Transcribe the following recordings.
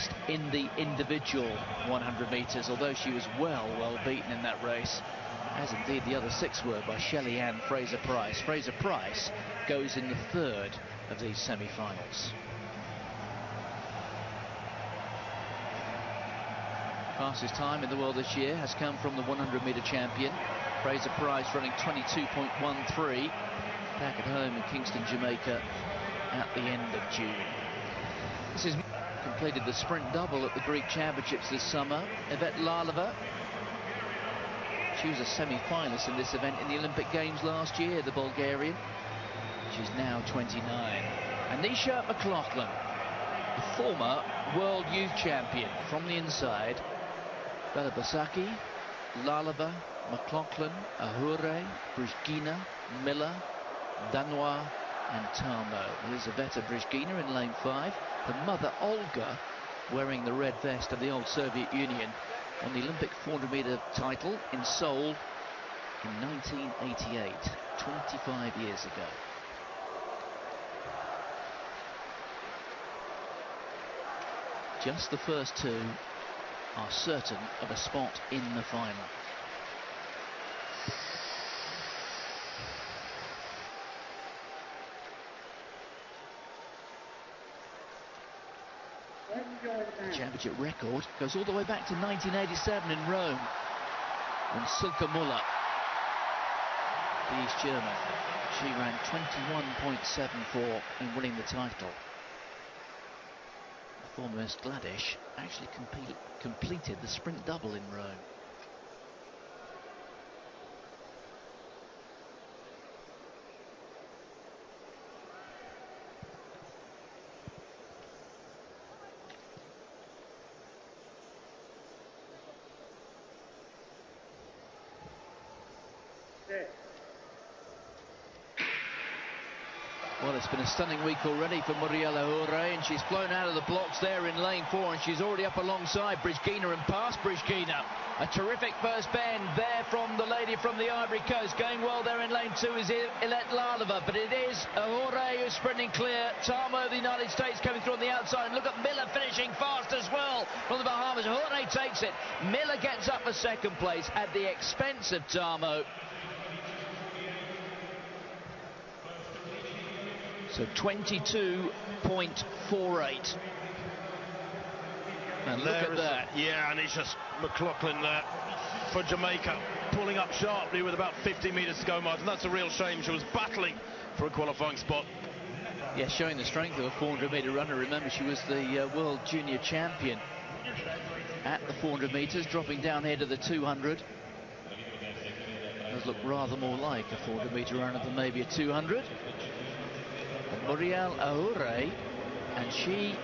semi-finalist in the individual 100 metres, although she was well beaten in that race, as indeed the other 6 were, by Shelly-Ann Fraser-Pryce. Fraser-Pryce goes in the 3rd of these semi-finals. Fastest time in the world this year has come from the 100-metre champion. Fraser-Pryce running 22.13 back at home in Kingston, Jamaica at the end of June. This is completed the sprint double at the Greek Championships this summer. Ivet LALOVA, she was a semi-finalist in this event in the Olympic Games last year, the Bulgarian. She's now 29. Anneisha MCLAUGHLIN, the former world youth champion, from the inside. BELIMPASAKI, LALOVA, McLaughlin, AHOURE, BRYZGINA, Miller, DANOIS and TARMOH. Elyzaveta BRYZGINA in lane 5. The mother, Olga, wearing the red vest of the old Soviet Union, won the Olympic 400-metre title in Seoul in 1988, 25 years ago. Just the first 2 are certain of a spot in the final. The championship record goes all the way back to 1987 in Rome, when Silke Müller, the East German, she ran 21.74 in winning the title. The former Miss Gladish actually completed the sprint double in Rome. Well, it's been a stunning week already for Murielle, and she's flown out of the blocks there in lane 4, and she's already up alongside BRYZGINA and past BRYZGINA. A terrific first bend there from the lady from the Ivory Coast. Going well there in lane 2 is Ivet LALOVA, but it is AHOURE who's sprinting clear. TARMOH of the United States coming through on the outside, and look at Miller finishing fast as well from the Bahamas. AHOURE takes it. Miller gets up for 2nd place at the expense of TARMOH. So 22.48. And look at that. Yeah, Anneisha MCLAUGHLIN there for Jamaica, pulling up sharply with about 50 metres to go, Martin. That's a real shame. She was battling for a qualifying spot. Yeah, showing the strength of a 400-metre runner. Remember, she was the world junior champion at the 400 metres, dropping down here to the 200. Does look rather more like a 400-metre runner than maybe a 200. Murielle AHOURE, and she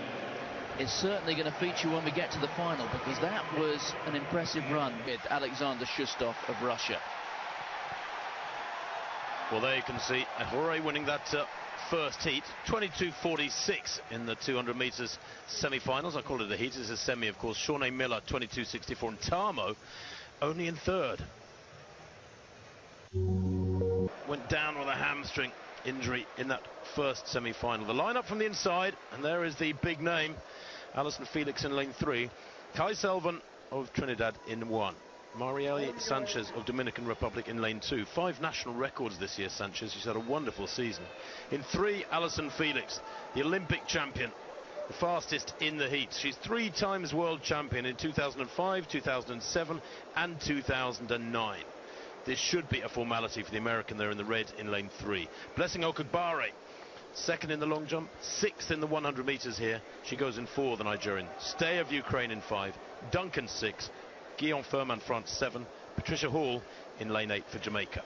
is certainly going to feature when we get to the final, because that was an impressive run with Alexander Shustov of Russia. Well, there you can see AHOURE winning that first heat, 22.46 in the 200 metres semi-finals. I call it a heat, it's a semi, of course. Shaunae Miller, 22.64, and TARMOH only in 3rd. Went down with a hamstring injury in that first semi-final. The lineup from the inside, and there is the big name, Allyson FELIX in lane 3, Kai SELVON of Trinidad in 1, Murielle SÁNCHEZ of Dominican Republic in lane 2. 5 national records this year, Sánchez. She's had a wonderful season. In 3, Allyson FELIX, the Olympic champion, the fastest in the heats. She's 3 times world champion in 2005, 2007 and 2009. This should be a formality for the American there in the red in lane 3. Blessing OKAGBARE, 2nd in the long jump, 6th in the 100 metres here. She goes in 4, the Nigerian. Stay of Ukraine in 5, Duncan 6, Guion-FIRMIN France 7, Patricia HALL in lane 8 for Jamaica.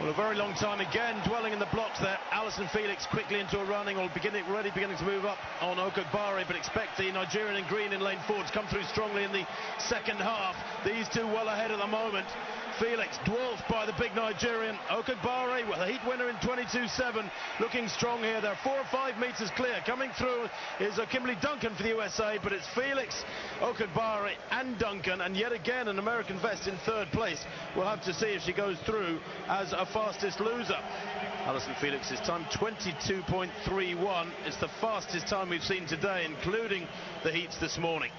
Well, a very long time again, dwelling in the blocks there. Allyson FELIX quickly into a running, or already beginning to move up on OKAGBARE, but expect the Nigerian in green in lane 4 to come through strongly in the second half. These two well ahead at the moment. FELIX dwarfed by the big Nigerian. OKAGBARE, well, a heat winner in 22.7, looking strong here. They're 4 or 5 meters clear. Coming through is Kimberlyn DUNCAN for the USA, but it's FELIX, OKAGBARE and Duncan, and yet again an American vest in third place. We'll have to see if she goes through as a fastest loser. Allyson FELIX's time 22.31. It's the fastest time we've seen today, including the heats this morning.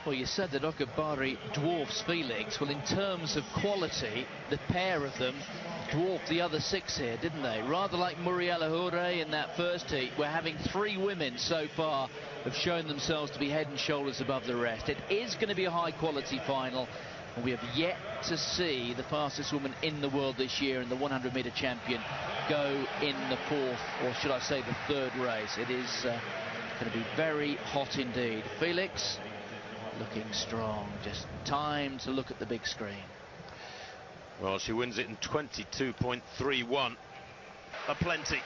Well, you said that OKAGBARE dwarfs FELIX. Well, in terms of quality, the pair of them dwarfed the other 6 here, didn't they? Rather like Murielle AHOURE in that first heat, we're having 3 women so far have shown themselves to be head and shoulders above the rest. It is going to be a high-quality final, and we have yet to see the fastest woman in the world this year and the 100-meter champion go in the 4th, or should I say the 3rd race. It is going to be very hot indeed. FELIX looking strong, just time to look at the big screen. Well, she wins it in 22.31. A plenty.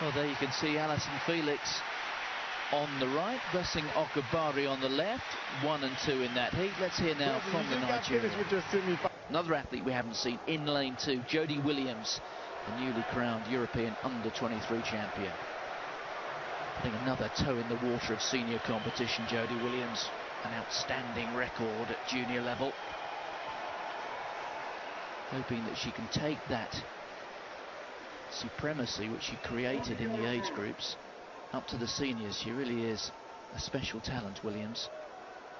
Well, there you can see Allyson FELIX on the right, Blessing OKAGBARE on the left, 1 and 2 in that heat. Let's hear now from the Nigerian. Another athlete we haven't seen in lane 2, Jodie Williams, the newly crowned European under-23 champion. Putting another toe in the water of senior competition, Jodie Williams, an outstanding record at junior level. Hoping that she can take that supremacy which she created in the age groups up to the seniors. She really is a special talent, Williams.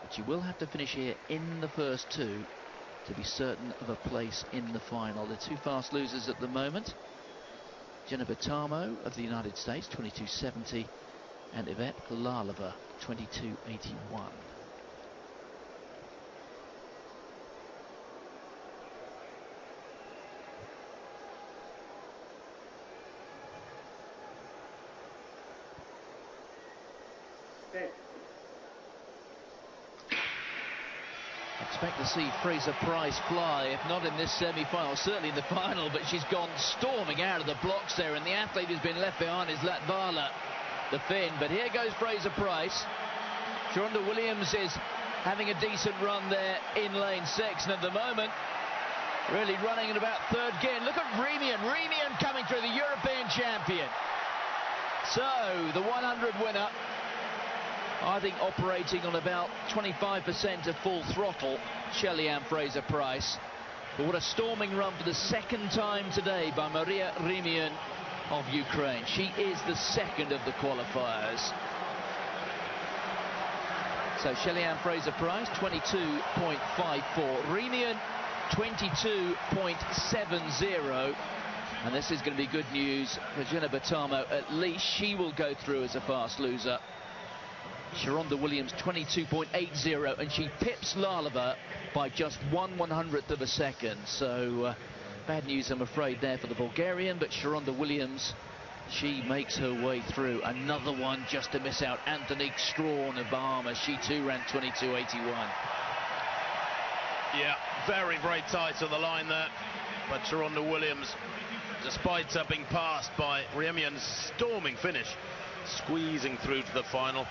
But she will have to finish here in the first 2 to be certain of a place in the final. The 2 fast losers at the moment, Jeneba TARMOH of the United States, 22.70, and Ivet LALOVA, 22.81. Expect to see Fraser Price fly, if not in this semi-final, certainly in the final, but she's gone storming out of the blocks there, and the athlete who's been left behind is Latvala, the Finn. But here goes Fraser Price. Sharonda Williams is having a decent run there in lane 6, and at the moment really running in about 3rd gear. And look at Remian coming through, the European champion. So the 100 winner, I think, operating on about 25% of full throttle, Shelley-Ann Fraser-Price. But what a storming run for the 2nd time today by Maria Remian of Ukraine. She is the 2nd of the qualifiers. So Shelley-Ann Fraser-Price, 22.54. Remian, 22.70. And this is going to be good news for Jeneba TARMOH. At least she will go through as a fast loser. Sharonda Williams, 22.80, and she pips LALOVA by just 1/100th of a second. So bad news, I'm afraid, there for the Bulgarian, but Sharonda Williams, she makes her way through. Another one just to miss out, Antonique Strawn of Bahamas. She too ran 22.81. Yeah, very, very tight on the line there. But Sharonda Williams, despite being passed by Remian's storming finish, squeezing through to the final.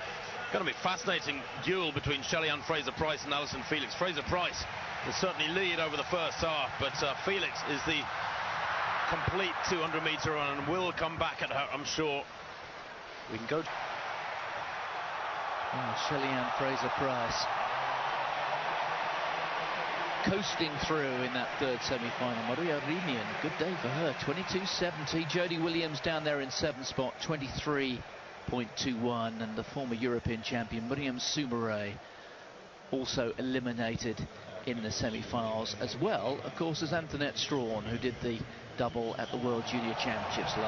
Going to be a fascinating duel between Shelley-Ann Fraser-Price and Allyson FELIX. Fraser-Price will certainly lead over the first half, but FELIX is the complete 200-meter run and will come back at her, I'm sure. We can go. Oh, Shelley-Ann Fraser-Price coasting through in that 3rd semi-final. Maria Remian, good day for her, 22.70. Jodie Williams down there in 7th spot, 23.21, and the former European champion Myriam Soumaré also eliminated in the semi-finals, as well, of course, as Antoinette Strawn, who did the double at the World Junior Championships